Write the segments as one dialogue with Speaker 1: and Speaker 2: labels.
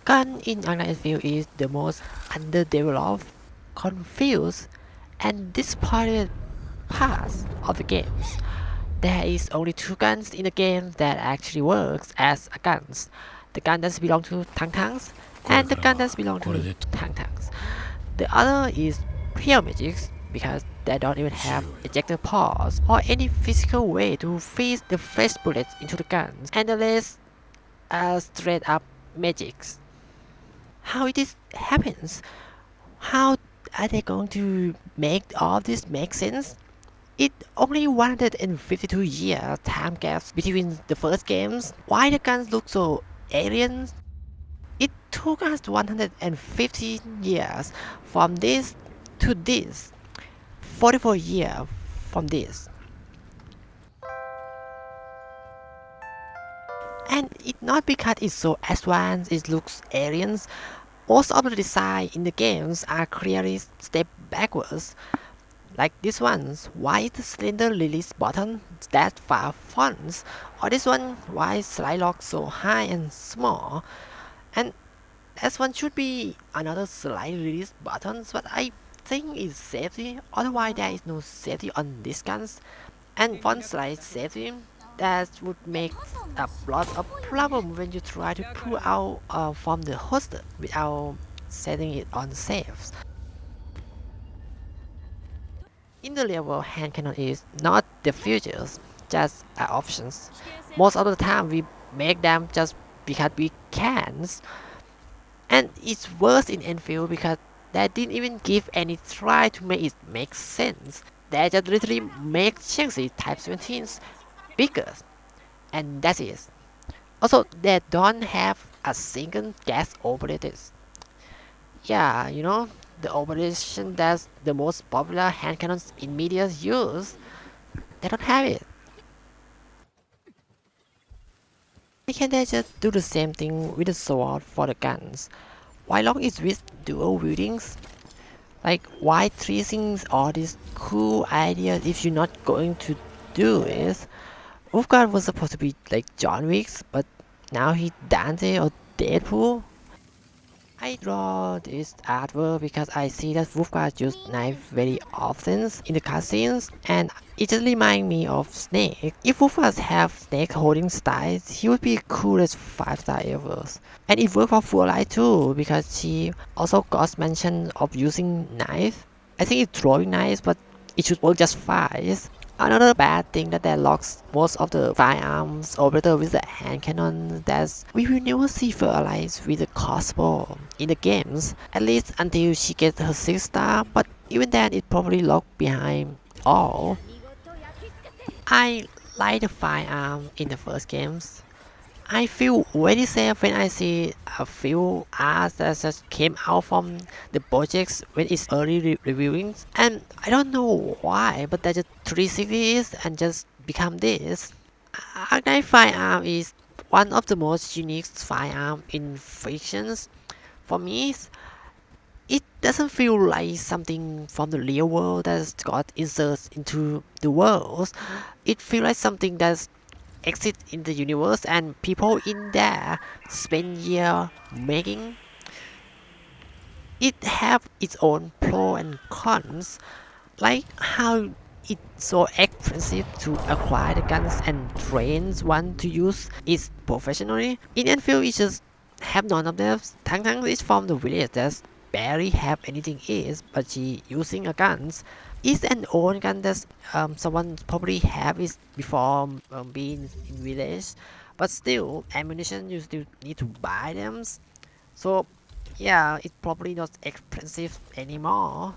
Speaker 1: gun in Arknight is the most underdeveloped, confused, and disappointed parts of the game. There is only two guns in the game that actually works as a guns. The gun that belong to Tangs and the gun that belong to Tangs. The other is pure magics because they don't even have ejector ports or any physical way to feed the fresh bullets into the guns, and the rest are straight up magics. How it is happens? How are they going to make all this make sense? It only 152 years time gaps between the first games. Why the guns look so alien? It took us 150 years from this to this. 44 years from this. And it's not because it's so advanced, it looks alien. Most of the design in the games are clearly step backwards. Like this one's, why is the cylinder release button that far fonts? Or this one, why is slide lock so high and small? And this one should be another slide release buttons, but I think it's safety, otherwise there is no safety on these guns. And one slide safety, that would make a lot of problem when you try to pull out from the holster without setting it on safe. In the real world, hand cannon is not the futures, just options. Most of the time we make them just because we can. And it's worse in Enfield because they didn't even give any try to make it make sense. They just literally make Chelsea Type 17s bigger, and that's it. Also, they don't have a single gas operators. Yeah, you know, the operation that's the most popular hand cannons in media use, they don't have it. Why can't they just do the same thing with the sword for the guns? Why long is with dual wieldings? Like, why treating all these cool ideas if you're not going to do it? Wolfguard was supposed to be like John Wick's, but now he's Dante or Deadpool. I draw this artwork because I see that Wolfguard use knife very often in the cutscenes, and it just reminds me of Snake. If Wolfguard have Snake holding styles, he would be coolest 5-star ever. And it worked for Full Light too, because she also got mention of using knife. I think it's throwing knives, but it should work just fine. Another bad thing that they locks most of the firearms operator with the hand cannon, that we will never see her allies with the crossbow in the games, at least until she gets her 6 star, but even then it probably locked behind all. I like the firearm in the first games. I feel very safe when I see a few ads that just came out from the projects when it's early reviewing, and I don't know why, but they just 360 is and just become this. Arknight firearm is one of the most unique firearm in fictions. For me, it doesn't feel like something from the real world that's got inserted into the world. It feels like something that's exist in the universe and people in there spend years making. It have its own pros and cons, like how it's so expensive to acquire the guns and train one to use it professionally. In Enfield, it just have none of them. Tang is from the village that barely have anything is, but she using a guns. It's an old gun that someone probably have it before being in village, but still ammunition you still need to buy them. So yeah, it's probably not expensive anymore.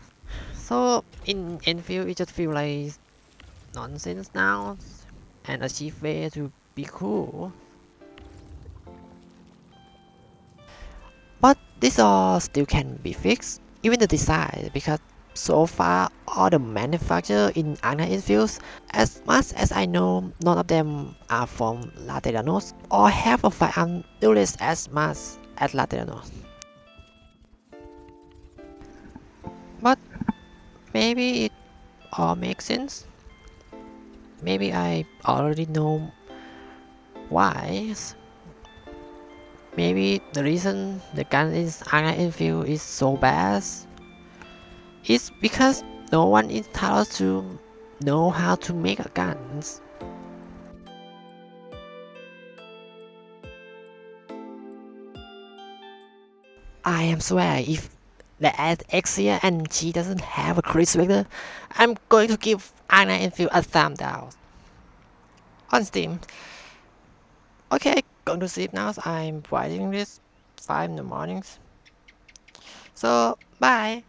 Speaker 1: So in Enfield, it just feel like nonsense now, and a cheap way to be cool. But this all still can be fixed, even the design, because so far all the manufacturers in Arknight Enfields, as much as I know, none of them are from Lateranos or have a firearm duelist as much as Lateranos. But maybe it all makes sense. Maybe I already know why. Maybe the reason the gun in Arknight Endfield is so bad is because no one is taught to know how to make a guns. I am swear if the add X here and she doesn't have a crit vector, I'm going to give Arknight Endfield a thumb down on Steam. Okay, going to sleep now. I'm writing this 5 in the mornings. So bye.